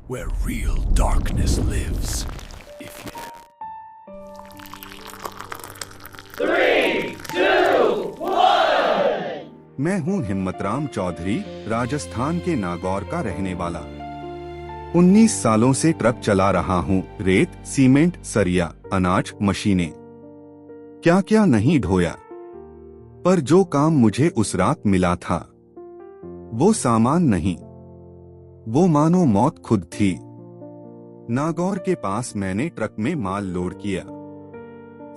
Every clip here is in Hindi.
where real darkness lives. If you... 3, 2, 1। मैं हूं हिम्मतराम चौधरी, राजस्थान के नागौर का रहने वाला। 19 सालों से ट्रक चला रहा हूं। रेत, सीमेंट, सरिया, अनाज, मशीनें, क्या क्या नहीं ढोया। पर जो काम मुझे उस रात मिला था, वो सामान नहीं, वो मानो मौत खुद थी। नागौर के पास मैंने ट्रक में माल लोड किया।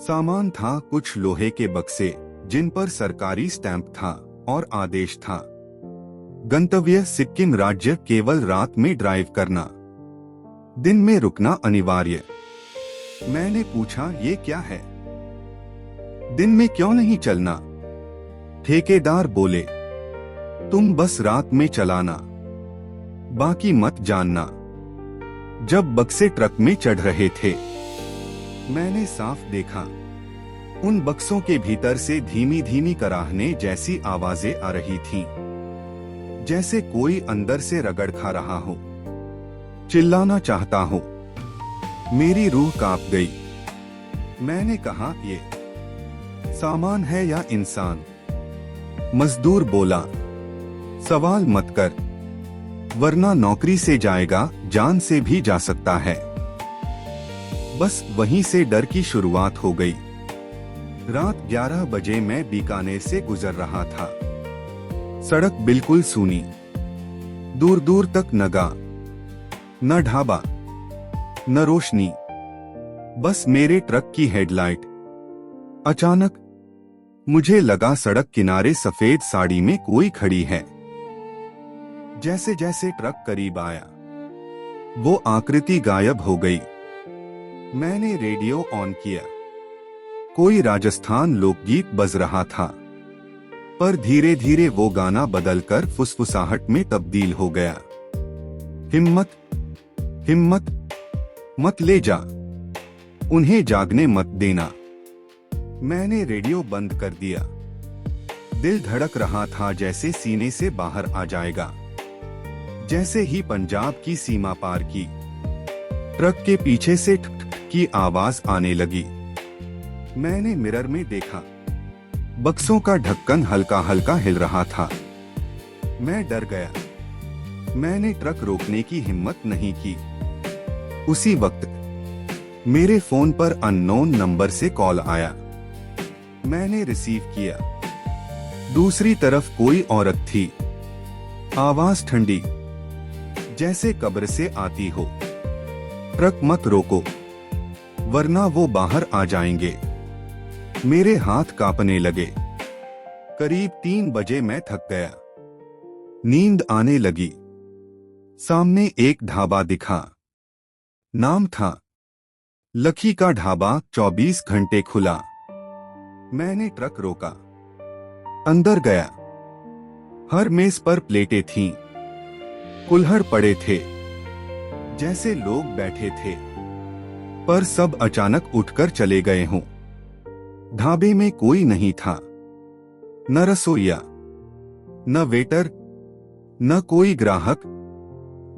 सामान था कुछ लोहे के बक्से जिन पर सरकारी स्टैंप था और आदेश था, गंतव्य सिक्किम राज्य, केवल रात में ड्राइव करना, दिन में रुकना अनिवार्य। मैंने पूछा, ये क्या है, दिन में क्यों नहीं चलना? ठेकेदार बोले, तुम बस रात में चलाना, बाकी मत जानना। जब बक्से ट्रक में चढ़ रहे थे, मैंने साफ देखा, उन बक्सों के भीतर से धीमी धीमी कराहने जैसी आवाजें आ रही थीं, जैसे कोई अंदर से रगड़ खा रहा हो, चिल्लाना चाहता हो। मेरी रूह कांप गई। मैंने कहा, ये सामान है या इंसान? मजदूर बोला, सवाल मत कर, वरना नौकरी से जाएगा, जान से भी जा सकता है। बस वहीं से डर की शुरुआत हो गई। रात 11 बजे मैं बीकानेर से गुजर रहा था। सड़क बिल्कुल सूनी, दूर दूर तक नगा, न ढाबा न रोशनी, बस मेरे ट्रक की हेडलाइट। अचानक मुझे लगा सड़क किनारे सफेद साड़ी में कोई खड़ी है। जैसे जैसे ट्रक करीब आया, वो आकृति गायब हो गई। मैंने रेडियो ऑन किया। कोई राजस्थान लोकगीत बज रहा था, पर धीरे धीरे वो गाना बदलकर फुसफुसाहट में तब्दील हो गया। हिम्मत, हिम्मत, मत ले जा, उन्हें जागने मत देना। मैंने रेडियो बंद कर दिया। दिल धड़क रहा था जैसे सीने से बाहर आ जाएगा। जैसे ही पंजाब की सीमा पार की, ट्रक के पीछे से ठक ठक की आवाज आने लगी। मैंने मिरर में देखा, बक्सों का ढक्कन हल्का हल्का हिल रहा था। मैं डर गया। मैंने ट्रक रोकने की हिम्मत नहीं की। उसी वक्त मेरे फोन पर अननोन नंबर से कॉल आया। मैंने रिसीव किया। दूसरी तरफ कोई औरत थी। आवाज ठंडी, जैसे कब्र से आती हो। ट्रक मत रोको, वरना वो बाहर आ जाएंगे। मेरे हाथ कांपने लगे। करीब 3 बजे मैं थक गया। नींद आने लगी। सामने एक ढाबा दिखा। नाम था लखी का ढाबा, 24 घंटे खुला। मैंने ट्रक रोका, अंदर गया। हर मेज पर प्लेटें थीं, कुल्हड़ पड़े थे, जैसे लोग बैठे थे, पर सब अचानक उठकर चले गए हों। ढाबे में कोई नहीं था, न रसोइया, न वेटर, न कोई ग्राहक,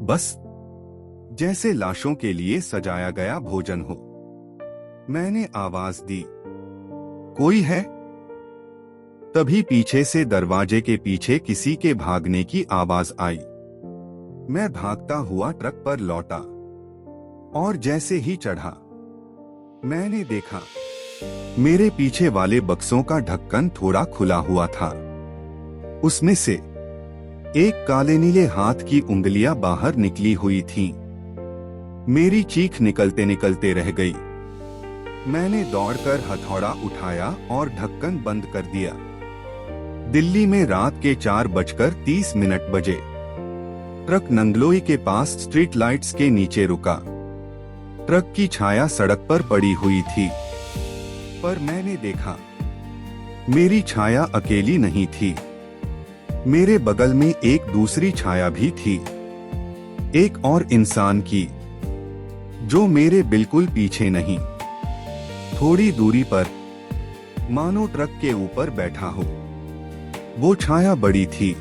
बस जैसे लाशों के लिए सजाया गया भोजन हो। मैंने आवाज दी, कोई है? तभी पीछे से दरवाजे के पीछे किसी के भागने की आवाज आई। मैं भागता हुआ ट्रक पर लौटा और जैसे ही चढ़ा, मैंने देखा मेरे पीछे वाले बक्सों का ढक्कन थोड़ा खुला हुआ था। उसमें से एक काले नीले हाथ की उंगलियां बाहर निकली हुई थीं। मेरी चीख निकलते निकलते रह गई। मैंने दौड़कर हथौड़ा उठाया और ढक्कन बंद कर दिया। दिल्ली में रात के 4:30 बजे ट्रक नंगलोई के पास स्ट्रीट लाइट्स के नीचे रुका। ट्रक की छाया सड़क पर पड़ी हुई थी, पर मैंने देखा, मेरी छाया अकेली नहीं थी। मेरे बगल में एक दूसरी छाया भी थी, एक और इंसान की, जो मेरे बिल्कुल पीछे नहीं, थोड़ी दूरी पर, मानो ट्रक के ऊपर बैठा हो। वो छाया बड़ी थी,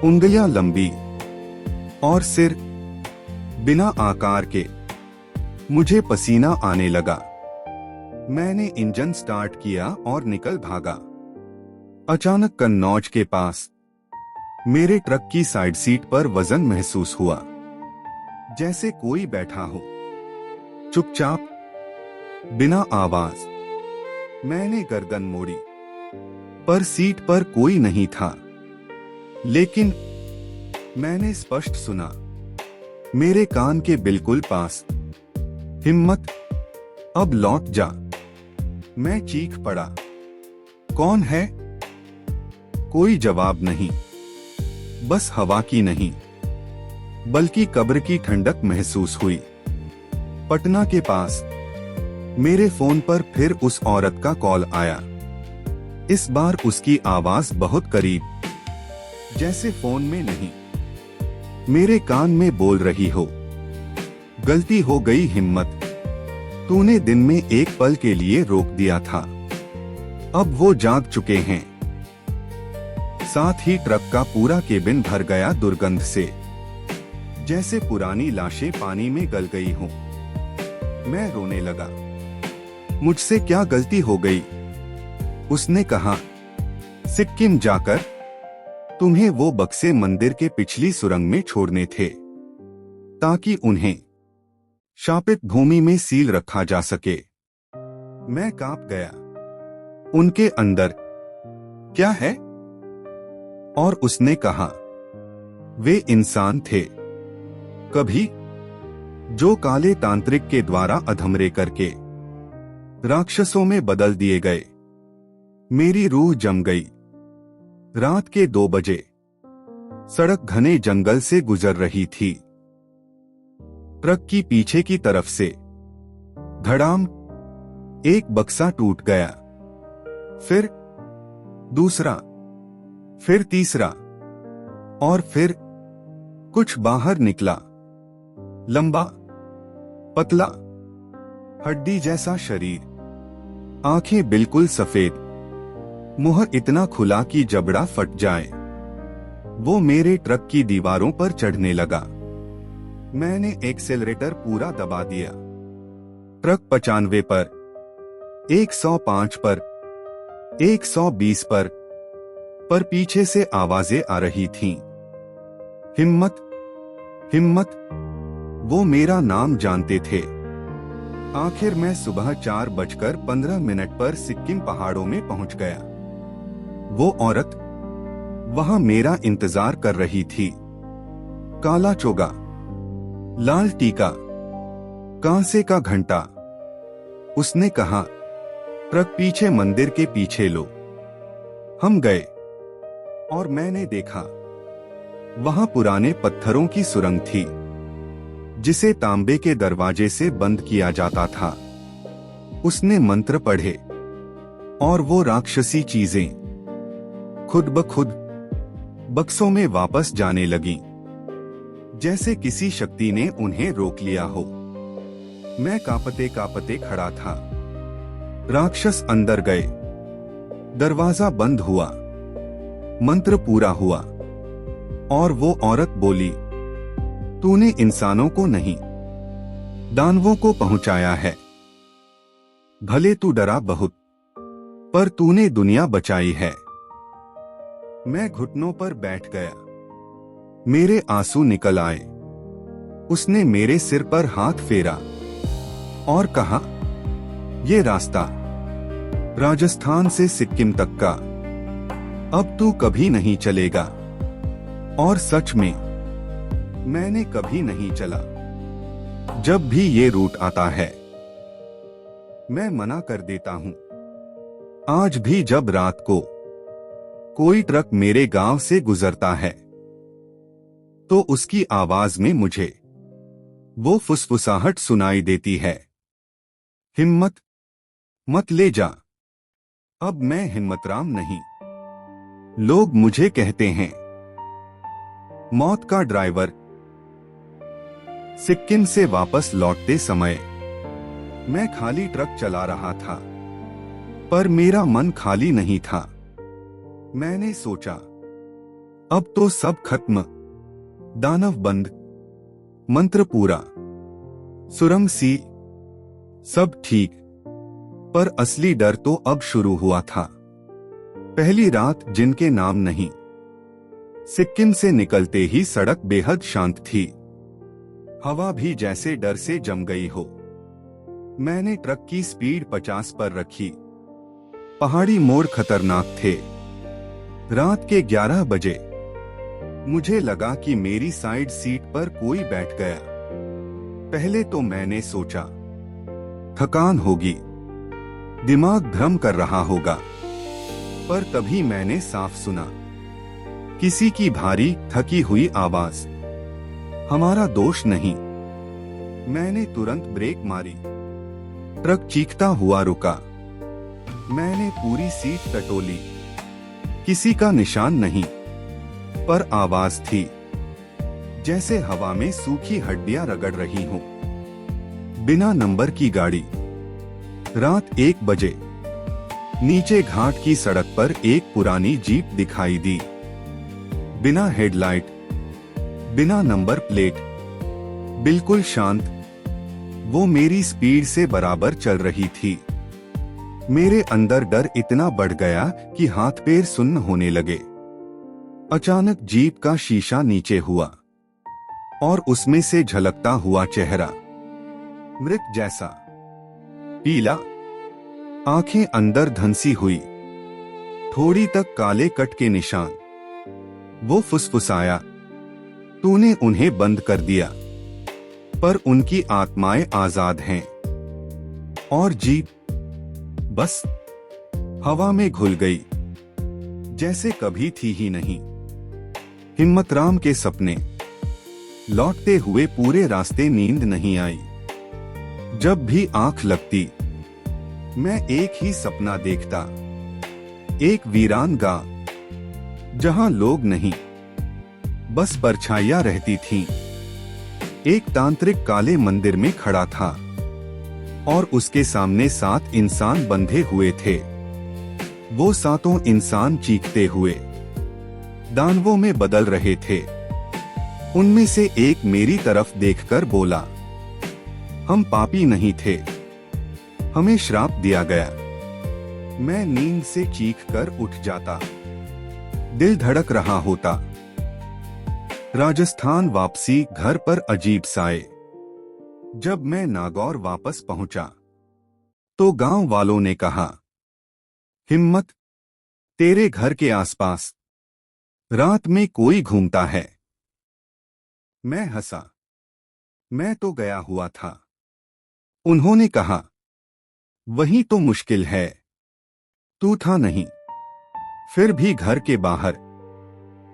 उंगलियां लंबी और सिर बिना आकार के। मुझे पसीना आने लगा। मैंने इंजन स्टार्ट किया और निकल भागा। अचानक कन्नौज के पास मेरे ट्रक की साइड सीट पर वजन महसूस हुआ, जैसे कोई बैठा हो, चुपचाप, बिना आवाज। मैंने गर्दन मोड़ी, पर सीट पर कोई नहीं था। लेकिन मैंने स्पष्ट सुना, मेरे कान के बिल्कुल पास, हिम्मत, अब लौट जा। मैं चीख पड़ा, कौन है? कोई जवाब नहीं, बस हवा की नहीं, बल्कि कब्र की ठंडक महसूस हुई। पटना के पास मेरे फोन पर फिर उस औरत का कॉल आया। इस बार उसकी आवाज बहुत करीब, जैसे फोन में नहीं, मेरे कान में बोल रही हो, गलती हो गई हिम्मत, तूने दिन में एक पल के लिए रोक दिया था, अब वो जाग चुके हैं। साथ ही ट्रक का पूरा केबिन भर गया दुर्गंध से, जैसे पुरानी लाशें पानी में गल गई हों। मैं रोने लगा। मुझसे क्या गलती हो गई? उसने कहा, सिक्किम जाकर तुम्हें वो बक्से मंदिर के पिछली सुरंग में छोड़ने थे, ताकि उन्हें शापित भूमि में सील रखा जा सके। मैं कांप गया। उनके अंदर क्या है? और उसने कहा, वे इंसान थे कभी, जो काले तांत्रिक के द्वारा अधमरे करके राक्षसों में बदल दिए गए। मेरी रूह जम गई। रात के 2 बजे सड़क घने जंगल से गुजर रही थी। ट्रक की पीछे की तरफ से धड़ाम एक बक्सा टूट गया, फिर दूसरा, फिर तीसरा, और फिर कुछ बाहर निकला। लंबा, पतला, हड्डी जैसा शरीर, आंखें बिल्कुल सफेद, मुंह इतना खुला कि जबड़ा फट जाए। वो मेरे ट्रक की दीवारों पर चढ़ने लगा। मैंने एक्सेलरेटर पूरा दबा दिया। ट्रक 95 पर, 105 पर, 120 पर पीछे से आवाजें आ रही थीं। हिम्मत, हिम्मत, वो मेरा नाम जानते थे। आखिर मैं सुबह 4:15 पर सिक्किम पहाड़ों में पहुंच गया। वो औरत वहां मेरा इंतजार कर रही थी। काला चोगा, लाल टीका, कांसे का घंटा। उसने कहा, ट्रक पीछे मंदिर के पीछे लो। हम गए और मैंने देखा, वहां पुराने पत्थरों की सुरंग थी, जिसे तांबे के दरवाजे से बंद किया जाता था। उसने मंत्र पढ़े और वो राक्षसी चीजें खुद ब खुद बक्सों में वापस जाने लगीं, जैसे किसी शक्ति ने उन्हें रोक लिया हो। मैं कांपते कांपते खड़ा था। राक्षस अंदर गए, दरवाजा बंद हुआ, मंत्र पूरा हुआ, और वो औरत बोली, तूने इंसानों को नहीं, दानवों को पहुंचाया है। भले तू डरा बहुत, पर तूने दुनिया बचाई है। मैं घुटनों पर बैठ गया। मेरे आंसू निकल आए। उसने मेरे सिर पर हाथ फेरा और कहा, ये रास्ता राजस्थान से सिक्किम तक का अब तू कभी नहीं चलेगा। और सच में मैंने कभी नहीं चला। जब भी ये रूट आता है मैं मना कर देता हूं। आज भी जब रात को कोई ट्रक मेरे गांव से गुजरता है तो उसकी आवाज में मुझे वो फुसफुसाहट सुनाई देती है, हिम्मत, मत ले जा। अब मैं हिम्मतराम नहीं। लोग मुझे कहते हैं मौत का ड्राइवर। सिक्किम से वापस लौटते समय मैं खाली ट्रक चला रहा था, पर मेरा मन खाली नहीं था। मैंने सोचा, अब तो सब खत्म, दानव बंद, मंत्र पूरा, सुरंग सी, सब ठीक। पर असली डर तो अब शुरू हुआ था। पहली रात जिनके नाम नहीं। सिक्किम से निकलते ही सड़क बेहद शांत थी। हवा भी जैसे डर से जम गई हो। मैंने ट्रक की स्पीड 50 पर रखी। पहाड़ी मोड़ खतरनाक थे। रात के 11 बजे मुझे लगा कि मेरी साइड सीट पर कोई बैठ गया। पहले तो मैंने सोचा थकान होगी, दिमाग भ्रम कर रहा होगा, पर तभी मैंने साफ सुना किसी की भारी थकी हुई आवाज। हमारा दोष नहीं। मैंने तुरंत ब्रेक मारी। ट्रक चीखता हुआ रुका। मैंने पूरी सीट टटोली। किसी का निशान नहीं, पर आवाज थी जैसे हवा में सूखी हड्डियां रगड़ रही हों। बिना नंबर की गाड़ी। रात 1 बजे नीचे घाट की सड़क पर एक पुरानी जीप दिखाई दी। बिना हेडलाइट, बिना नंबर प्लेट, बिल्कुल शांत। वो मेरी स्पीड से बराबर चल रही थी। मेरे अंदर डर इतना बढ़ गया कि हाथ पैर सुन्न होने लगे। अचानक जीप का शीशा नीचे हुआ और उसमें से झलकता हुआ चेहरा, मृत जैसा, पीला, आंखें अंदर धंसी हुई, थोड़ी तक काले कट के निशान। वो फुसफुसाया, तूने उन्हें बंद कर दिया, पर उनकी आत्माएं आजाद हैं। और जीप बस हवा में घुल गई, जैसे कभी थी ही नहीं। हिम्मतराम के सपने। लौटते हुए पूरे रास्ते नींद नहीं आई। जब भी आंख लगती, मैं एक ही सपना देखता। एक वीरान गांव, जहां लोग नहीं, बस परछाइयां रहती थीं। एक तांत्रिक काले मंदिर में खड़ा था और उसके सामने 7 इंसान बंधे हुए थे। वो 7 इंसान चीखते हुए दानवों में बदल रहे थे। उनमें से एक मेरी तरफ देखकर बोला, हम पापी नहीं थे, हमें श्राप दिया गया। मैं नींद से चीखकर उठ जाता। दिल धड़क रहा होता। राजस्थान वापसी घर पर अजीब साए। जब मैं नागौर वापस पहुंचा तो गांव वालों ने कहा, हिम्मत, तेरे घर के आसपास रात में कोई घूमता है। मैं हंसा। मैं तो गया हुआ था। उन्होंने कहा, वही तो मुश्किल है, तू था नहीं। फिर भी घर के बाहर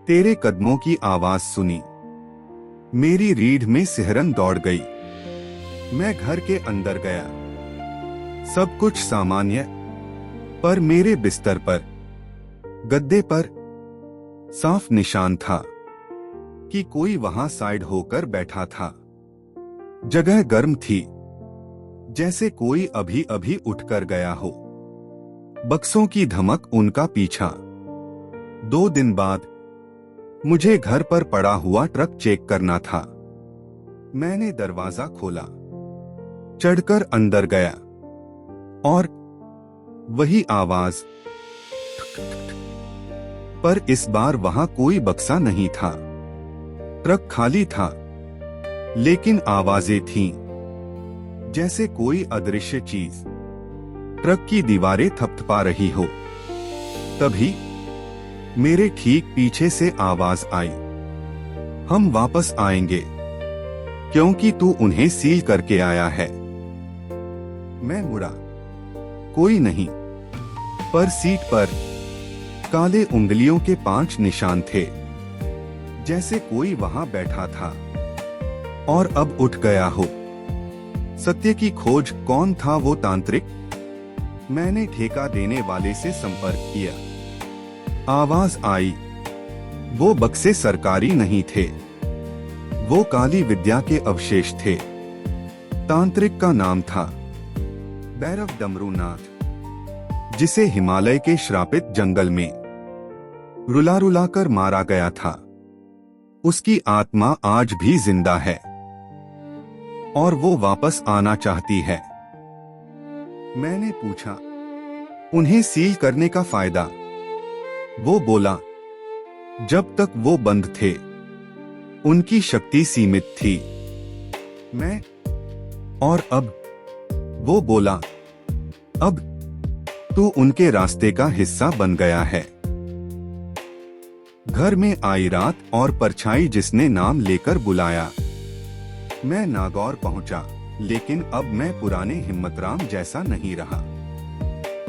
तेरे कदमों की आवाज सुनी। मेरी रीढ़ में सिहरन दौड़ गई। मैं घर के अंदर गया। सब कुछ सामान्य, पर मेरे बिस्तर पर, गद्दे पर साफ निशान था कि कोई वहां साइड होकर बैठा था। जगह गर्म थी, जैसे कोई अभी अभी उठकर गया हो। बक्सों की धमक, उनका पीछा। 2 दिन बाद मुझे घर पर पड़ा हुआ ट्रक चेक करना था। मैंने दरवाजा खोला, चढ़कर अंदर गया और वही आवाज, पर इस बार वहां कोई बक्सा नहीं था। ट्रक खाली था, लेकिन आवाजें थीं, जैसे कोई अदृश्य चीज ट्रक की दीवारें थपथपा रही हो। तभी मेरे ठीक पीछे से आवाज आई, हम वापस आएंगे क्योंकि तू उन्हें सील करके आया है। मैं मुड़ा, कोई नहीं, पर सीट पर काले उंगलियों के 5 निशान थे, जैसे कोई वहां बैठा था और अब उठ गया हो। सत्य की खोज। कौन था वो तांत्रिक? मैंने ठेका देने वाले से संपर्क किया। आवाज आई, वो बक्से सरकारी नहीं थे, वो काली विद्या के अवशेष थे। तांत्रिक का नाम था भैरव डमरूनाथ, जिसे हिमालय के श्रापित जंगल में रुला रुला कर मारा गया था। उसकी आत्मा आज भी जिंदा है। और वो वापस आना चाहती है। मैंने पूछा, उन्हें सील करने का फायदा? वो बोला, जब तक वो बंद थे उनकी शक्ति सीमित थी। मैं, और अब? वो बोला, अब तू उनके रास्ते का हिस्सा बन गया है। घर में आई रात और परछाई जिसने नाम लेकर बुलाया। मैं नागौर पहुंचा, लेकिन अब मैं पुराने हिम्मतराम जैसा नहीं रहा।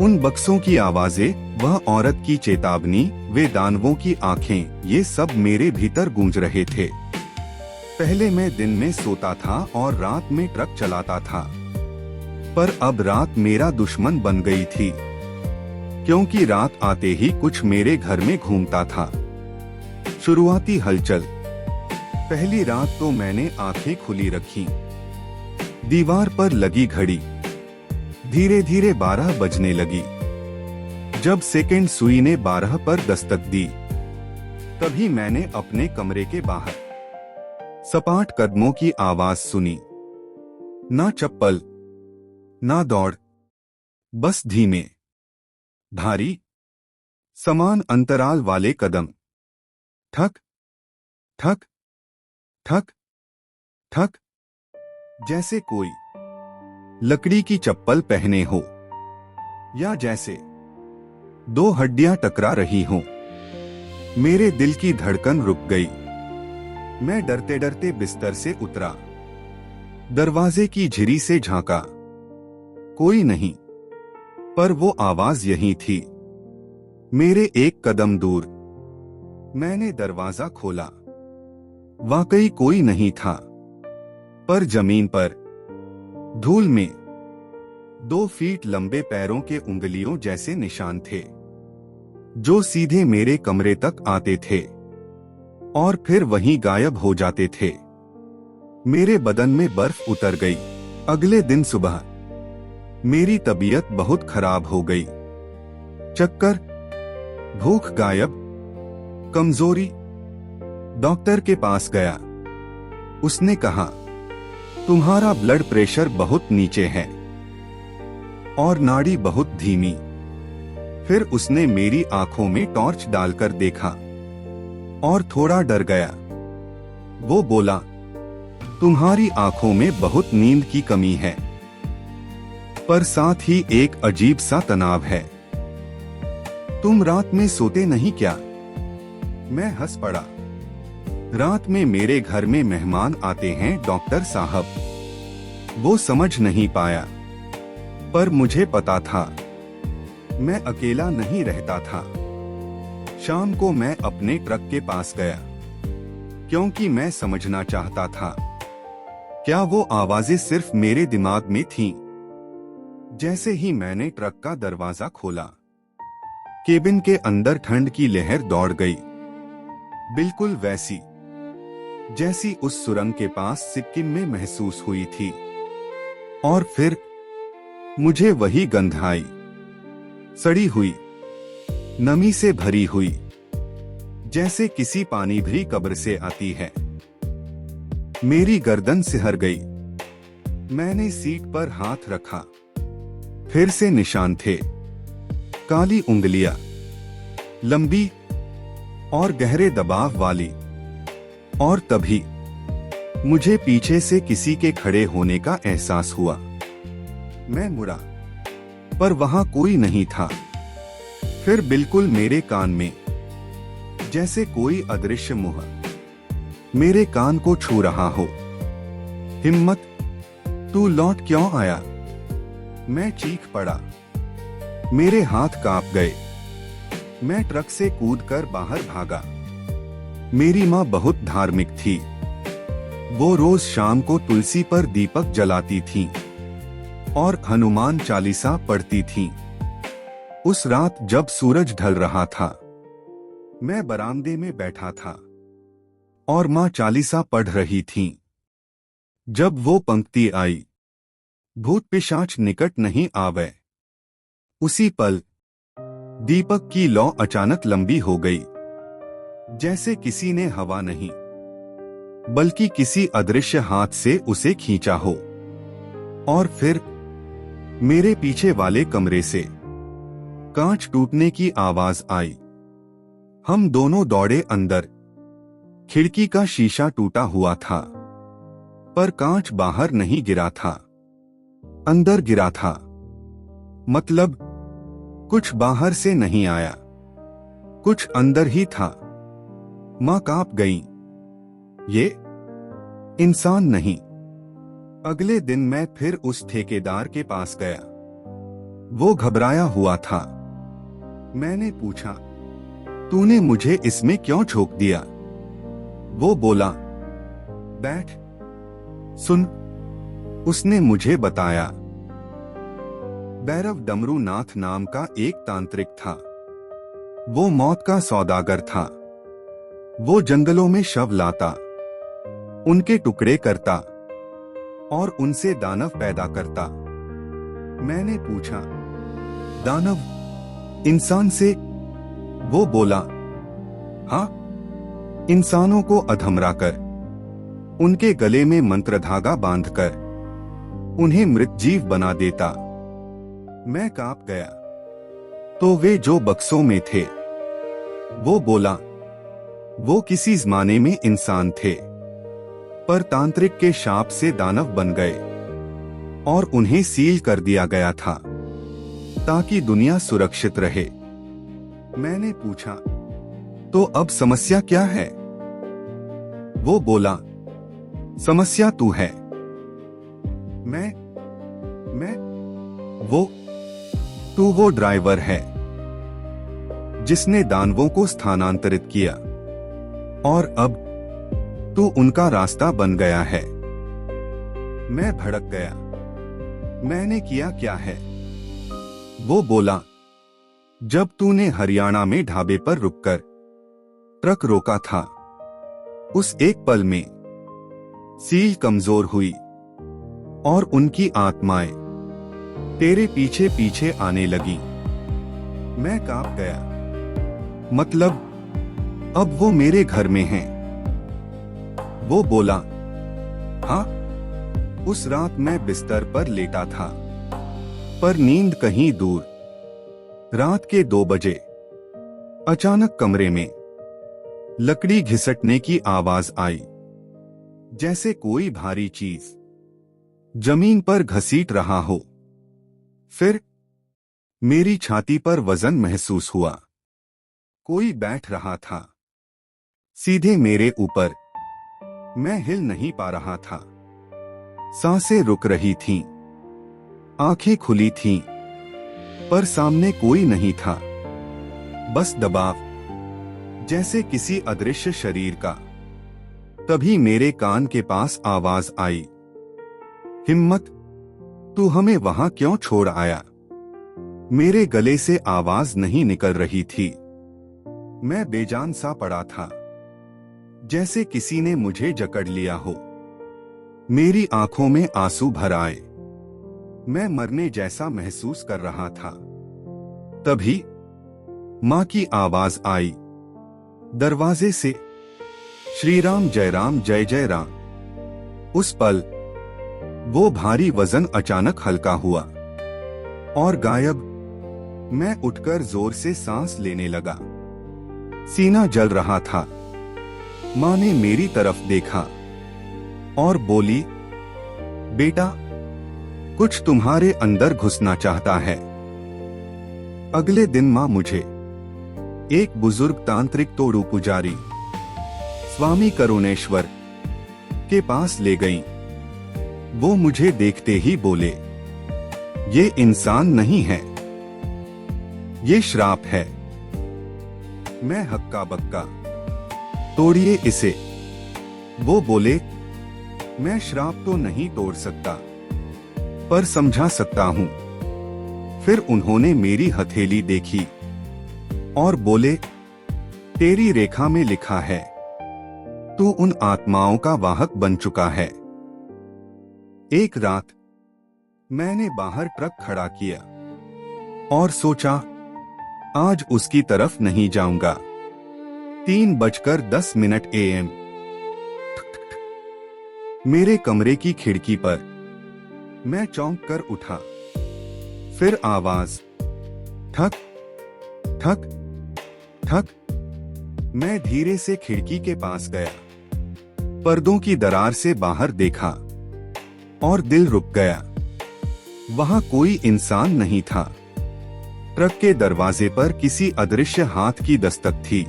उन बक्सों की आवाजें, वह औरत की चेतावनी, वे दानवों की आंखें, ये सब मेरे भीतर गूंज रहे थे। पहले मैं दिन में सोता था और रात में ट्रक चलाता था, पर अब रात मेरा दुश्मन बन गई थी, क्योंकि रात आते ही कुछ मेरे घर में घूमता था। शुरुआती हलचल। पहली रात तो मैंने आंखें खुली रखी। दीवार पर लगी घड़ी धीरे धीरे 12 बजने लगी। जब सेकंड सुई ने 12 पर दस्तक दी, तभी मैंने अपने कमरे के बाहर सपाट कदमों की आवाज सुनी। ना चप्पल, ना दौड़, बस धीमे, भारी, समान अंतराल वाले कदम। ठक ठक ठक ठक, जैसे कोई लकड़ी की चप्पल पहने हो, या जैसे दो हड्डियां टकरा रही हों। मेरे दिल की धड़कन रुक गई। मैं डरते डरते बिस्तर से उतरा, दरवाजे की झिरी से झांका। कोई नहीं, पर वो आवाज यही थी, मेरे एक कदम दूर। मैंने दरवाजा खोला। वाकई कोई नहीं था, पर जमीन पर धूल में 2 फीट लंबे पैरों के उंगलियों जैसे निशान थे, जो सीधे मेरे कमरे तक आते थे और फिर वहीं गायब हो जाते थे। मेरे बदन में बर्फ उतर गई। अगले दिन सुबह मेरी तबीयत बहुत खराब हो गई। चक्कर, भूख गायब, कमजोरी। डॉक्टर के पास गया। उसने कहा, तुम्हारा ब्लड प्रेशर बहुत नीचे है और नाड़ी बहुत धीमी। फिर उसने मेरी आंखों में टॉर्च डालकर देखा और थोड़ा डर गया। वो बोला, तुम्हारी आंखों में बहुत नींद की कमी है, पर साथ ही एक अजीब सा तनाव है। तुम रात में सोते नहीं क्या? मैं हंस पड़ा। रात में मेरे घर में मेहमान आते हैं डॉक्टर साहब। वो समझ नहीं पाया, पर मुझे पता था मैं अकेला नहीं रहता था। शाम को मैं अपने ट्रक के पास गया, क्योंकि मैं समझना चाहता था, क्या वो आवाजें सिर्फ मेरे दिमाग में थीं? जैसे ही मैंने ट्रक का दरवाजा खोला, केबिन के अंदर ठंड की लहर दौड़ गई, बिल्कुल वैसी जैसी उस सुरंग के पास सिक्किम में महसूस हुई थी। और फिर मुझे वही गंध आई, सड़ी हुई, नमी से भरी हुई, जैसे किसी पानी भरी कब्र से आती है। मेरी गर्दन सिहर गई। मैंने सीट पर हाथ रखा। फिर से निशान थे, काली उंगलियां, लंबी और गहरे दबाव वाली। और तभी मुझे पीछे से किसी के खड़े होने का एहसास हुआ। मैं मुड़ा, पर वहां कोई नहीं था। फिर बिल्कुल मेरे कान में, जैसे कोई अदृश्य मुंह मेरे कान को छू रहा हो। हिम्मत, तू लौट क्यों आया? मैं चीख पड़ा। मेरे हाथ कांप गए। मैं ट्रक से कूदकर बाहर भागा। मेरी माँ बहुत धार्मिक थी। वो रोज शाम को तुलसी पर दीपक जलाती थीं और हनुमान चालीसा पढ़ती थीं। उस रात जब सूरज ढल रहा था, मैं बरामदे में बैठा था और माँ चालीसा पढ़ रही थीं। जब वो पंक्ति आई, भूत पिशाच निकट नहीं आवे, उसी पल दीपक की लौ अचानक लंबी हो गई, जैसे किसी ने हवा नहीं, बल्कि किसी अदृश्य हाथ से उसे खींचा हो। और फिर मेरे पीछे वाले कमरे से कांच टूटने की आवाज आई। हम दोनों दौड़े अंदर। खिड़की का शीशा टूटा हुआ था, पर कांच बाहर नहीं गिरा था, अंदर गिरा था। मतलब कुछ बाहर से नहीं आया, कुछ अंदर ही था। मां कांप गई। ये इंसान नहीं। अगले दिन मैं फिर उस ठेकेदार के पास गया। वो घबराया हुआ था। मैंने पूछा, तूने मुझे इसमें क्यों झोंक दिया? वो बोला, बैठ, सुन। उसने मुझे बताया, भैरव डमरू नाथ नाम का एक तांत्रिक था। वो मौत का सौदागर था। वो जंगलों में शव लाता, उनके टुकड़े करता और उनसे दानव पैदा करता। मैंने पूछा, दानव? इंसान से? वो बोला, हाँ, इंसानों को अधमरा कर, उनके गले में मंत्र धागा बांधकर उन्हें मृत जीव बना देता। मैं कांप गया। तो वे जो बक्सों में थे? वो बोला, वो किसी जमाने में इंसान थे, पर तांत्रिक के शाप से दानव बन गए और उन्हें सील कर दिया गया था ताकि दुनिया सुरक्षित रहे। मैंने पूछा, तो अब समस्या क्या है? वो बोला, समस्या तू है। मैं तू वो ड्राइवर है जिसने दानवों को स्थानांतरित किया और अब तू उनका रास्ता बन गया है। मैं भड़क गया। मैंने किया क्या है? वो बोला, जब तूने हरियाणा में ढाबे पर रुककर ट्रक रोका था, उस एक पल में सील कमजोर हुई और उनकी आत्माएं तेरे पीछे पीछे आने लगी। मैं कांप गया। मतलब अब वो मेरे घर में हैं? वो बोला, हाँ। उस रात मैं बिस्तर पर लेटा था, पर नींद कहीं दूर। रात के 2 बजे अचानक कमरे में लकड़ी घिसटने की आवाज आई, जैसे कोई भारी चीज जमीन पर घसीट रहा हो। फिर मेरी छाती पर वजन महसूस हुआ। कोई बैठ रहा था सीधे मेरे ऊपर। मैं हिल नहीं पा रहा था। सांसें रुक रही थीं, आंखें खुली थीं, पर सामने कोई नहीं था। बस दबाव, जैसे किसी अदृश्य शरीर का। तभी मेरे कान के पास आवाज आई, हिम्मत, तू हमें वहां क्यों छोड़ आया? मेरे गले से आवाज नहीं निकल रही थी। मैं बेजान सा पड़ा था, जैसे किसी ने मुझे जकड़ लिया हो। मेरी आंखों में आंसू भर आए। मैं मरने जैसा महसूस कर रहा था। तभी मां की आवाज आई दरवाजे से, श्री राम जय जय राम। उस पल वो भारी वजन अचानक हल्का हुआ और गायब। मैं उठकर जोर से सांस लेने लगा। सीना जल रहा था। मां ने मेरी तरफ देखा और बोली, बेटा, कुछ तुम्हारे अंदर घुसना चाहता है। अगले दिन मां मुझे एक बुजुर्ग तांत्रिक तोड़ू पुजारी स्वामी करुणेश्वर के पास ले गईं। वो मुझे देखते ही बोले, ये इंसान नहीं है, ये श्राप है। मैं हक्का बक्का, तोड़िए इसे। वो बोले, मैं श्राप तो नहीं तोड़ सकता, पर समझा सकता हूं। फिर उन्होंने मेरी हथेली देखी और बोले, तेरी रेखा में लिखा है, तू उन आत्माओं का वाहक बन चुका है। एक रात मैंने बाहर ट्रक खड़ा किया और सोचा, आज उसकी तरफ नहीं जाऊंगा। 3:10 AM। मेरे कमरे की खिड़की पर। मैं चौंक कर उठा। फिर आवाज, ठक ठक ठक। मैं धीरे से खिड़की के पास गया, पर्दों की दरार से बाहर देखा और दिल रुक गया। वहां कोई इंसान नहीं था। ट्रक के दरवाजे पर किसी अदृश्य हाथ की दस्तक थी।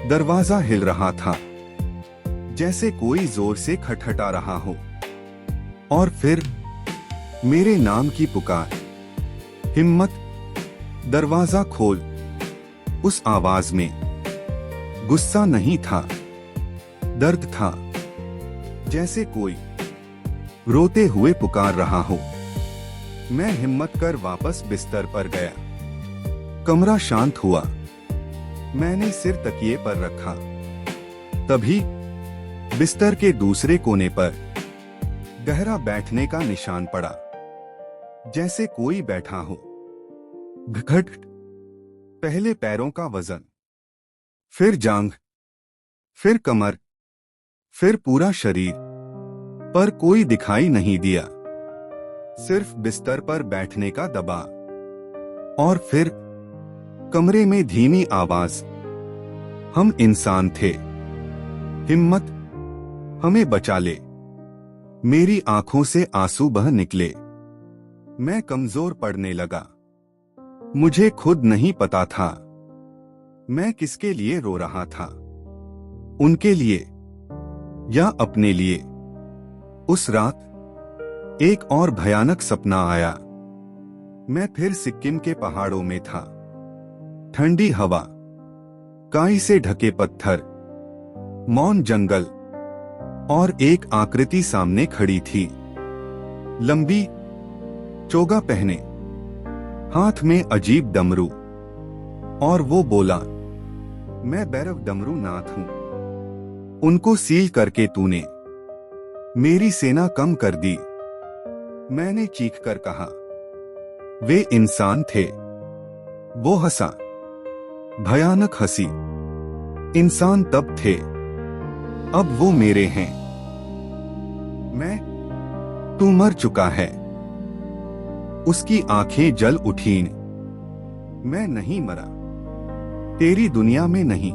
दरवाजा हिल रहा था, जैसे कोई जोर से खटखटा रहा हो। और फिर मेरे नाम की पुकार, हिम्मत, दरवाजा खोल। उस आवाज में गुस्सा नहीं था, दर्द था, जैसे कोई रोते हुए पुकार रहा हो। मैं हिम्मत कर वापस बिस्तर पर गया। कमरा शांत हुआ। मैंने सिर तकिए पर रखा। तभी बिस्तर के दूसरे कोने पर गहरा बैठने का निशान पड़ा, जैसे कोई बैठा हो। घट, पहले पैरों का वजन, फिर जांघ, फिर कमर, फिर पूरा शरीर। पर कोई दिखाई नहीं दिया, सिर्फ बिस्तर पर बैठने का दबाव। और फिर कमरे में धीमी आवाज, हम इंसान थे, हिम्मत, हमें बचा ले। मेरी आंखों से आंसू बह निकले। मैं कमजोर पड़ने लगा। मुझे खुद नहीं पता था मैं किसके लिए रो रहा था, उनके लिए या अपने लिए। उस रात एक और भयानक सपना आया। मैं फिर सिक्किम के पहाड़ों में था। ठंडी हवा, काई से ढके पत्थर, मौन जंगल, और एक आकृति सामने खड़ी थी। लंबी, चोगा पहने, हाथ में अजीब डमरू। और वो बोला, मैं भैरव डमरू नाथ हूं। उनको सील करके तूने मेरी सेना कम कर दी। मैंने चीख कर कहा, वे इंसान थे। वो हंसा, भयानक हंसी। इंसान तब थे, अब वो मेरे हैं। तू मर चुका है। उसकी आंखें जल उठीं। मैं नहीं मरा, तेरी दुनिया में नहीं,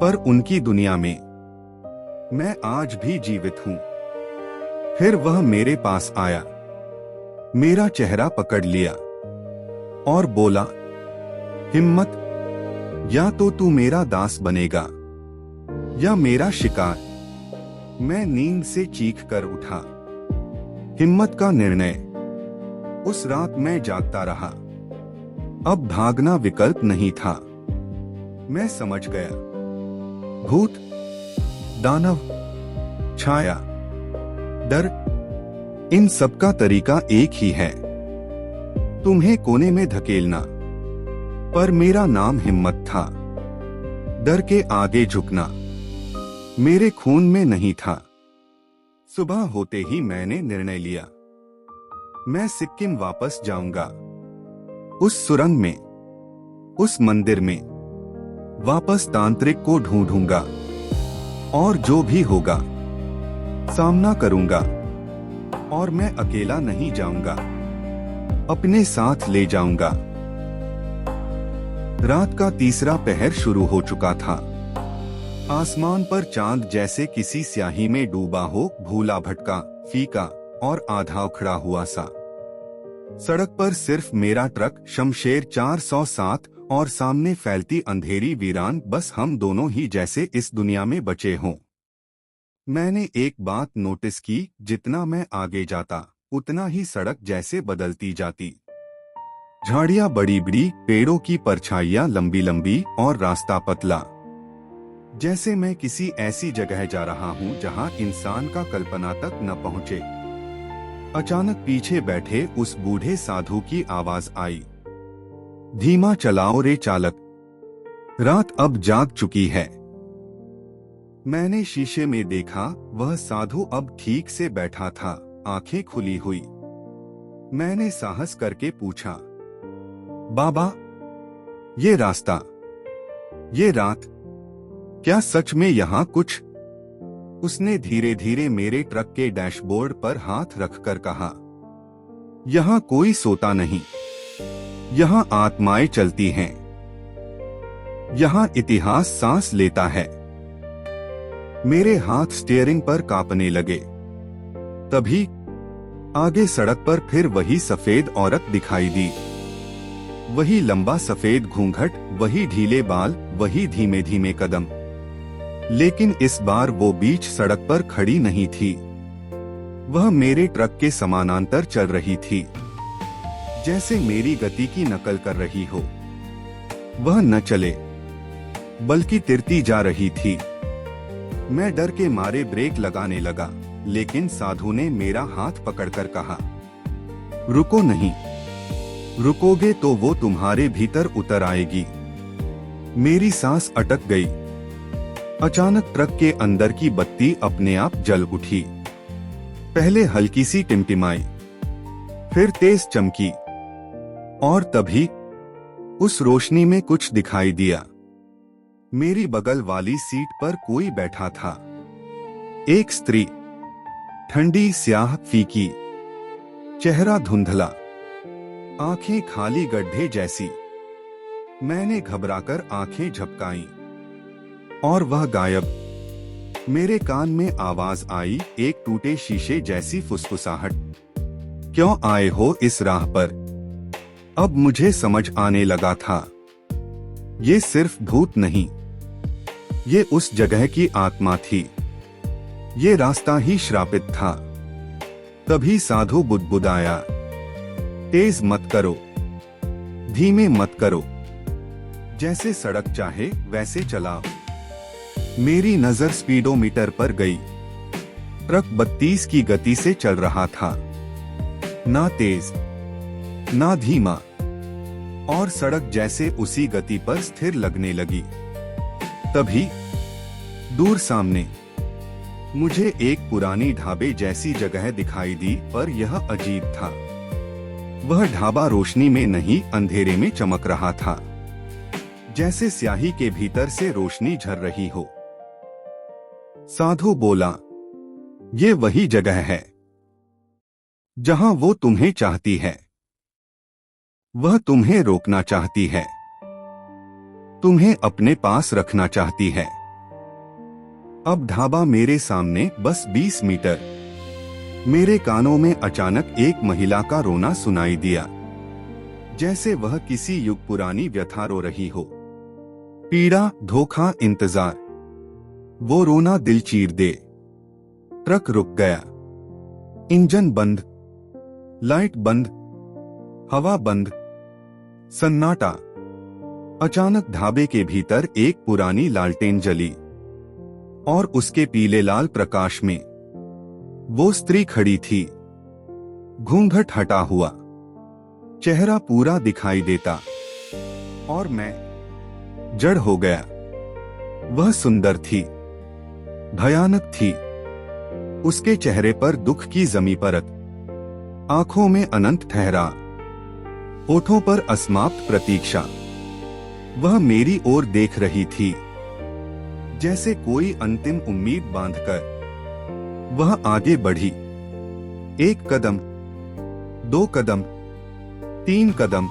पर उनकी दुनिया में मैं आज भी जीवित हूं। फिर वह मेरे पास आया, मेरा चेहरा पकड़ लिया और बोला, हिम्मत, या तो तू मेरा दास बनेगा या मेरा शिकार। मैं नींद से चीख कर उठा। हिम्मत का निर्णय। उस रात मैं जागता रहा। अब भागना विकल्प नहीं था। मैं समझ गया, भूत, दानव, छाया, डर, इन सब का तरीका एक ही है, तुम्हें कोने में धकेलना। पर मेरा नाम हिम्मत था। डर के आगे झुकना मेरे खून में नहीं था। सुबह होते ही मैंने निर्णय लिया, मैं सिक्किम वापस जाऊंगा। उस सुरंग में, उस मंदिर में वापस तांत्रिक को ढूंढूंगा और जो भी होगा सामना करूंगा। और मैं अकेला नहीं जाऊंगा, अपने साथ ले जाऊंगा। रात का तीसरा पहर शुरू हो चुका था। आसमान पर चांद जैसे किसी स्याही में डूबा हो, भूला भटका, फीका और आधा उखड़ा हुआ सा। सड़क पर सिर्फ मेरा ट्रक शमशेर 407 और सामने फैलती अंधेरी वीरान, बस हम दोनों ही जैसे इस दुनिया में बचे हों। मैंने एक बात नोटिस की, जितना मैं आगे जाता उतना ही सड़क जैसे बदलती जाती। झाड़ियां बड़ी बड़ी, पेड़ों की परछाइयां लंबी लंबी और रास्ता पतला, जैसे मैं किसी ऐसी जगह जा रहा हूं जहां इंसान का कल्पना तक न पहुंचे। अचानक पीछे बैठे उस बूढ़े साधु की आवाज आई, धीमा चलाओ रे चालक, रात अब जाग चुकी है। मैंने शीशे में देखा, वह साधु अब ठीक से बैठा था, आंखें खुली हुई। मैंने साहस करके पूछा, बाबा, ये रास्ता, ये रात, क्या सच में यहाँ कुछ उसने धीरे धीरे मेरे ट्रक के डैशबोर्ड पर हाथ रखकर कहा, यहाँ कोई सोता नहीं, यहाँ आत्माएं चलती हैं, यहाँ इतिहास सांस लेता है। मेरे हाथ स्टीयरिंग पर कांपने लगे। तभी आगे सड़क पर फिर वही सफेद औरत दिखाई दी। वही लंबा सफेद घूंघट, वही ढीले बाल, वही धीमे धीमे कदम। लेकिन इस बार वो बीच सड़क पर खड़ी नहीं थी। वह मेरे ट्रक के समानांतर चल रही थी, जैसे मेरी गति की नकल कर रही हो। वह न चले बल्कि तिरती जा रही थी। मैं डर के मारे ब्रेक लगाने लगा, लेकिन साधु ने मेरा हाथ पकड़कर कहा, रुको नहीं, रुकोगे तो वो तुम्हारे भीतर उतर आएगी। मेरी सांस अटक गई। अचानक ट्रक के अंदर की बत्ती अपने आप जल उठी। पहले हल्की सी टिमटिमाई, फिर तेज चमकी, और तभी उस रोशनी में कुछ दिखाई दिया। मेरी बगल वाली सीट पर कोई बैठा था। एक स्त्री, ठंडी, स्याह, फीकी, चेहरा धुंधला, आंखें खाली गड्ढे जैसी। मैंने घबराकर आंखें झपकाईं और वह गायब। मेरे कान में आवाज आई, एक टूटे शीशे जैसी फुसफुसाहट, क्यों आए हो इस राह पर? अब मुझे समझ आने लगा था, ये सिर्फ भूत नहीं, ये उस जगह की आत्मा थी। ये रास्ता ही श्रापित था। तभी साधु बुदबुदाया, तेज मत करो, धीमे मत करो, जैसे सड़क चाहे वैसे चलाओ। मेरी नजर स्पीडोमीटर पर गई। ट्रक 32 की गति से चल रहा था, ना तेज ना धीमा, और सड़क जैसे उसी गति पर स्थिर लगने लगी। तभी दूर सामने मुझे एक पुरानी ढाबे जैसी जगह दिखाई दी, पर यह अजीब था। वह ढाबा रोशनी में नहीं, अंधेरे में चमक रहा था, जैसे स्याही के भीतर से रोशनी झर रही हो। साधु बोला, ये वही जगह है जहां वो तुम्हें चाहती है। वह तुम्हें रोकना चाहती है, तुम्हें अपने पास रखना चाहती है। अब ढाबा मेरे सामने, बस 20 मीटर। मेरे कानों में अचानक एक महिला का रोना सुनाई दिया, जैसे वह किसी युग पुरानी व्यथा रो रही हो। पीड़ा, धोखा, इंतजार। वो रोना दिल चीर दे। ट्रक रुक गया। इंजन बंद, लाइट बंद, हवा बंद, सन्नाटा। अचानक ढाबे के भीतर एक पुरानी लालटेन जली, और उसके पीले लाल प्रकाश में वो स्त्री खड़ी थी। घूंघट हटा हुआ, चेहरा पूरा दिखाई देता, और मैं जड़ हो गया। वह सुंदर थी, भयानक थी। उसके चेहरे पर दुख की जमी परत, आंखों में अनंत ठहरा, होठों पर असमाप्त प्रतीक्षा। वह मेरी ओर देख रही थी, जैसे कोई अंतिम उम्मीद बांधकर। वह आगे बढ़ी। एक कदम, 2 कदम, 3 कदम।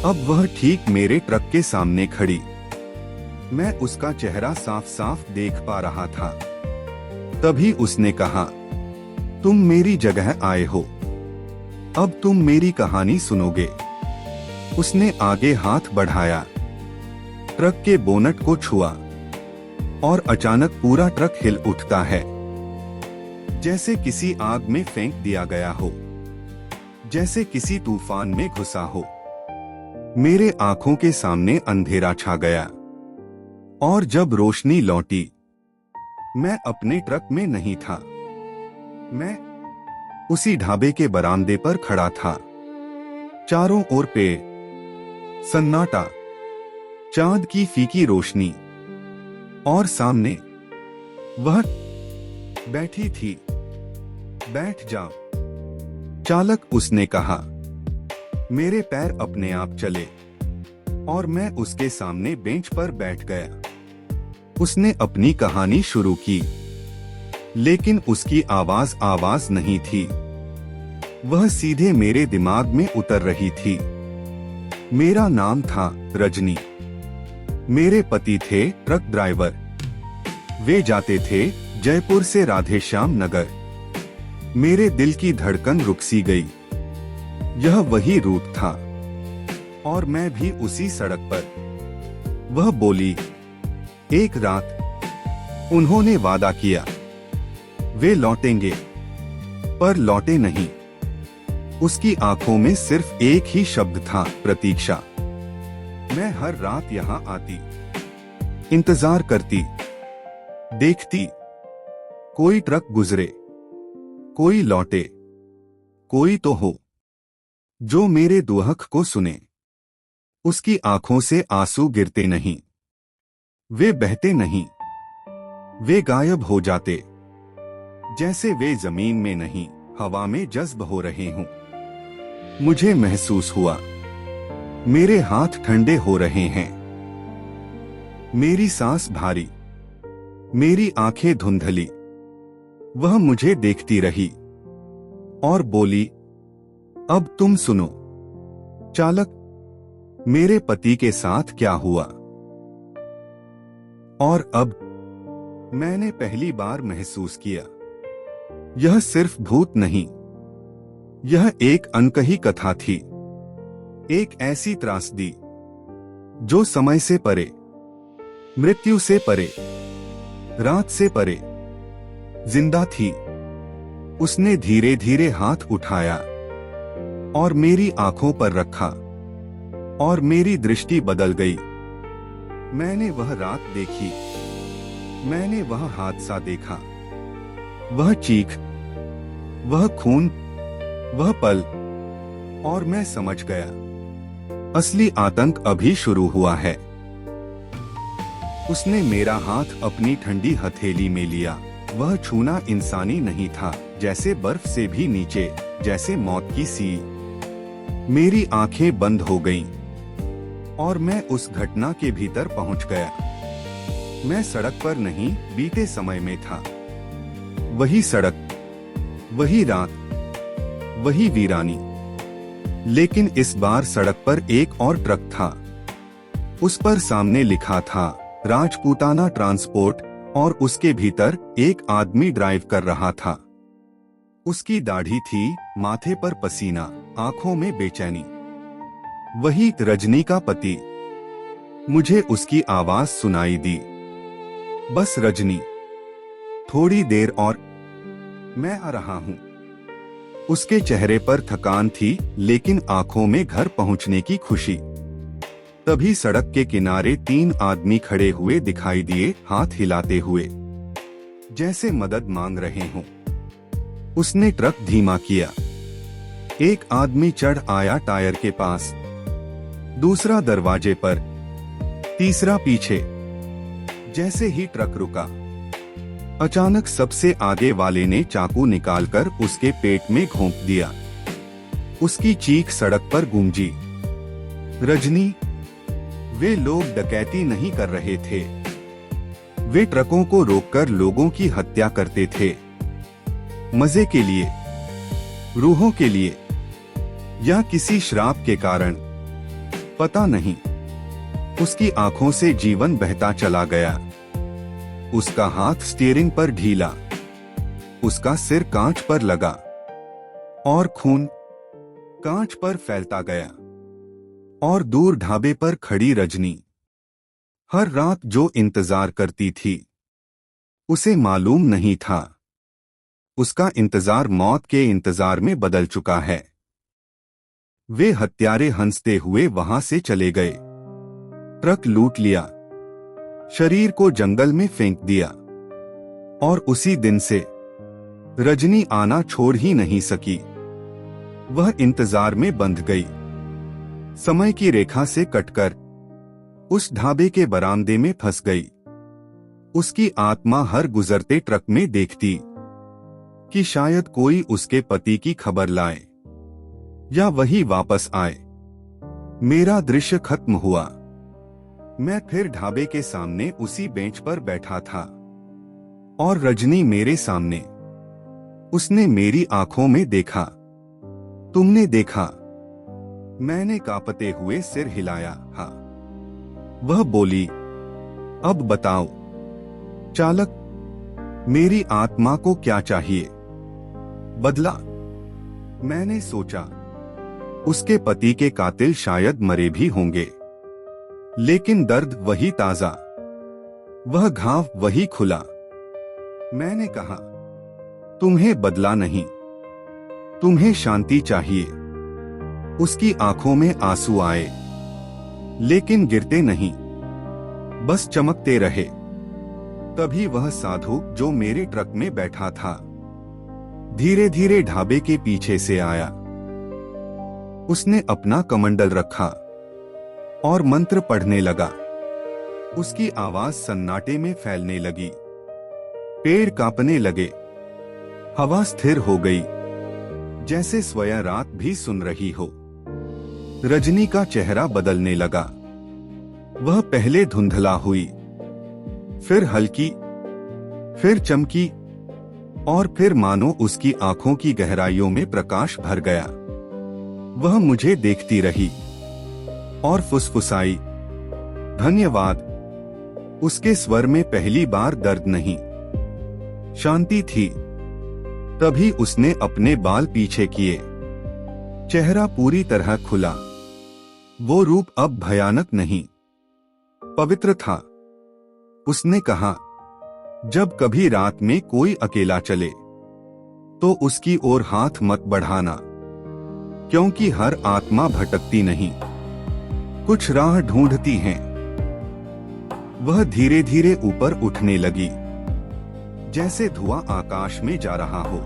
अब वह ठीक मेरे ट्रक के सामने खड़ी। मैं उसका चेहरा साफ साफ देख पा रहा था। तभी उसने कहा, तुम मेरी जगह आए हो, अब तुम मेरी कहानी सुनोगे। उसने आगे हाथ बढ़ाया, ट्रक के बोनट को छुआ, और अचानक पूरा ट्रक हिल उठता है, जैसे किसी आग में फेंक दिया गया हो, जैसे किसी तूफान में घुसा हो। मेरे आंखों के सामने अंधेरा छा गया, और जब रोशनी लौटी, मैं अपने ट्रक में नहीं था। मैं उसी ढाबे के बरामदे पर खड़ा था। चारों ओर पेड़, सन्नाटा, चांद की फीकी रोशनी, और सामने वह बैठी थी। बैठ जाओ, चालक, उसने कहा। मेरे पैर अपने आप चले, और मैं उसके सामने बेंच पर बैठ गया। उसने अपनी कहानी शुरू की। लेकिन उसकी आवाज नहीं थी। वह सीधे मेरे दिमाग में उतर रही थी। मेरा नाम था रजनी। मेरे पति थे ट्रक ड्राइवर। वे जाते थे जयपुर से राधेश्याम नगर। मेरे दिल की धड़कन रुक सी गई। यह वही रूट था और मैं भी उसी सड़क पर। वह बोली, एक रात उन्होंने वादा किया वे लौटेंगे, पर लौटे नहीं। उसकी आंखों में सिर्फ एक ही शब्द था, प्रतीक्षा। मैं हर रात यहाँ आती, इंतजार करती, देखती, कोई ट्रक गुजरे, कोई लौटे, कोई तो हो जो मेरे दुहक को सुने। उसकी आंखों से आंसू गिरते नहीं, वे बहते नहीं, वे गायब हो जाते, जैसे वे जमीन में नहीं हवा में जज्ब हो रहे हों। मुझे महसूस हुआ मेरे हाथ ठंडे हो रहे हैं, मेरी सांस भारी, मेरी आंखें धुंधली। वह मुझे देखती रही और बोली, अब तुम सुनो चालक, मेरे पति के साथ क्या हुआ। और अब मैंने पहली बार महसूस किया, यह सिर्फ भूत नहीं, यह एक अनकही कथा थी। एक ऐसी त्रासदी जो समय से परे, मृत्यु से परे, रात से परे जिंदा थी। उसने धीरे धीरे हाथ उठाया और मेरी आंखों पर रखा और मेरी दृष्टि बदल गई। मैंने वह रात देखी, मैंने वह हादसा देखा, वह चीख, वह खून, वह पल, और मैं समझ गया असली आतंक अभी शुरू हुआ है। उसने मेरा हाथ अपनी ठंडी हथेली में लिया। वह छूना इंसानी नहीं था, जैसे बर्फ से भी नीचे, जैसे मौत की सी। मेरी आंखें बंद हो गईं और मैं उस घटना के भीतर पहुंच गया। मैं सड़क पर नहीं, बीते समय में था। वही सड़क, वही रात, वही वीरानी। लेकिन इस बार सड़क पर एक और ट्रक था। उस पर सामने लिखा था राजपूताना ट्रांसपोर्ट और उसके भीतर एक आदमी ड्राइव कर रहा था। उसकी दाढ़ी थी, माथे पर पसीना, आंखों में बेचैनी। वही रजनी का पति। मुझे उसकी आवाज सुनाई दी, बस रजनी, थोड़ी देर और मैं आ रहा हूं। उसके चेहरे पर थकान थी, लेकिन आंखों में घर पहुंचने की खुशी। तभी सड़क के किनारे 3 आदमी खड़े हुए दिखाई दिए, हाथ हिलाते हुए, जैसे मदद मांग रहे हों। उसने ट्रक धीमा किया। एक आदमी चढ़ आया टायर के पास, दूसरा दरवाजे पर, तीसरा पीछे। जैसे ही ट्रक रुका, अचानक सबसे आगे वाले ने चाकू निकालकर उसके पेट में घोंप दिया। उसकी चीख सड़क पर गूंजी, रजनी। वे लोग डकैती नहीं कर रहे थे, वे ट्रकों को रोककर लोगों की हत्या करते थे। मजे के लिए, रूहों के लिए, या किसी श्राप के कारण, पता नहीं। उसकी आंखों से जीवन बहता चला गया। उसका हाथ स्टीयरिंग पर ढीला, उसका सिर कांच पर लगा और खून कांच पर फैलता गया। और दूर ढाबे पर खड़ी रजनी, हर रात जो इंतजार करती थी, उसे मालूम नहीं था उसका इंतजार मौत के इंतजार में बदल चुका है। वे हत्यारे हंसते हुए वहां से चले गए। ट्रक लूट लिया, शरीर को जंगल में फेंक दिया। और उसी दिन से रजनी आना छोड़ ही नहीं सकी। वह इंतजार में बंध गई, समय की रेखा से कटकर उस ढाबे के बरामदे में फंस गई। उसकी आत्मा हर गुजरते ट्रक में देखती कि शायद कोई उसके पति की खबर लाए या वही वापस आए। मेरा दृश्य खत्म हुआ। मैं फिर ढाबे के सामने उसी बेंच पर बैठा था। और रजनी मेरे सामने। उसने मेरी आंखों में देखा। तुमने देखा? मैंने कांपते हुए सिर हिलाया। हाँ। वह बोली, अब बताओ चालक, मेरी आत्मा को क्या चाहिए? बदला। मैंने सोचा, उसके पति के कातिल शायद मरे भी होंगे, लेकिन दर्द वही ताजा, वह घाव वही खुला। मैंने कहा, तुम्हें बदला नहीं, तुम्हें शांति चाहिए। उसकी आंखों में आंसू आए, लेकिन गिरते नहीं, बस चमकते रहे। तभी वह साधु जो मेरे ट्रक में बैठा था, धीरे धीरे ढाबे के पीछे से आया। उसने अपना कमंडल रखा और मंत्र पढ़ने लगा। उसकी आवाज सन्नाटे में फैलने लगी। पेड़ कांपने लगे, हवा स्थिर हो गई, जैसे स्वयं रात भी सुन रही हो। रजनी का चेहरा बदलने लगा। वह पहले धुंधला हुई, फिर हल्की, फिर चमकी, और फिर मानो उसकी आंखों की गहराइयों में प्रकाश भर गया। वह मुझे देखती रही और फुसफुसाई, धन्यवाद। उसके स्वर में पहली बार दर्द नहीं, शांति थी। तभी उसने अपने बाल पीछे किए, चेहरा पूरी तरह खुला। वो रूप अब भयानक नहीं, पवित्र था। उसने कहा, जब कभी रात में कोई अकेला चले तो उसकी ओर हाथ मत बढ़ाना, क्योंकि हर आत्मा भटकती नहीं, कुछ राह ढूंढती हैं। वह धीरे धीरे ऊपर उठने लगी, जैसे धुआं आकाश में जा रहा हो,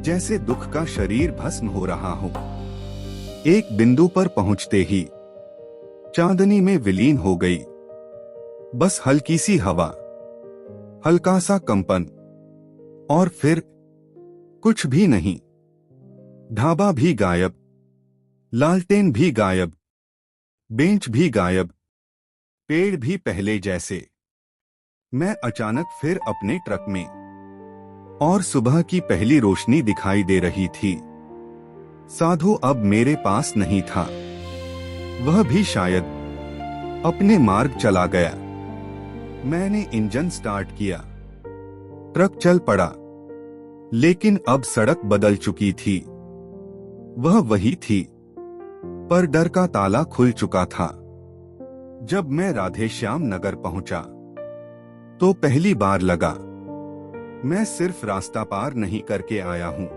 जैसे दुख का शरीर भस्म हो रहा हो। एक बिंदु पर पहुंचते ही चांदनी में विलीन हो गई। बस हल्की सी हवा, हल्का सा कंपन, और फिर कुछ भी नहीं। ढाबा भी गायब, लालटेन भी गायब, बेंच भी गायब, पेड़ भी पहले जैसे। मैं अचानक फिर अपने ट्रक में, और सुबह की पहली रोशनी दिखाई दे रही थी। साधु अब मेरे पास नहीं था, वह भी शायद अपने मार्ग चला गया। मैंने इंजन स्टार्ट किया, ट्रक चल पड़ा, लेकिन अब सड़क बदल चुकी थी। वह वही थी, पर डर का ताला खुल चुका था। जब मैं राधेश्याम नगर पहुंचा तो पहली बार लगा, मैं सिर्फ रास्ता पार नहीं करके आया हूं,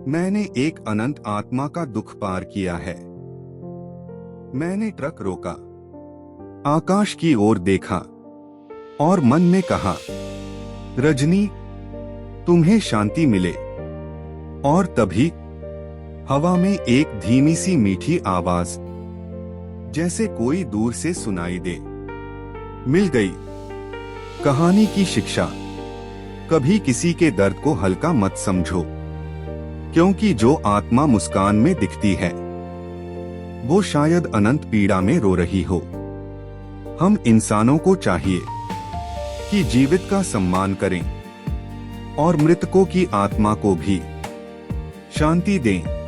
मैंने एक अनंत आत्मा का दुख पार किया है। मैंने ट्रक रोका, आकाश की ओर देखा और मन में कहा, रजनी, तुम्हें शांति मिले। और तभी हवा में एक धीमी सी मीठी आवाज, जैसे कोई दूर से सुनाई दे, मिल गई। कहानी की शिक्षा, कभी किसी के दर्द को हल्का मत समझो, क्योंकि जो आत्मा मुस्कान में दिखती है वो शायद अनंत पीड़ा में रो रही हो। हम इंसानों को चाहिए कि जीवित का सम्मान करें और मृतकों की आत्मा को भी शांति दें।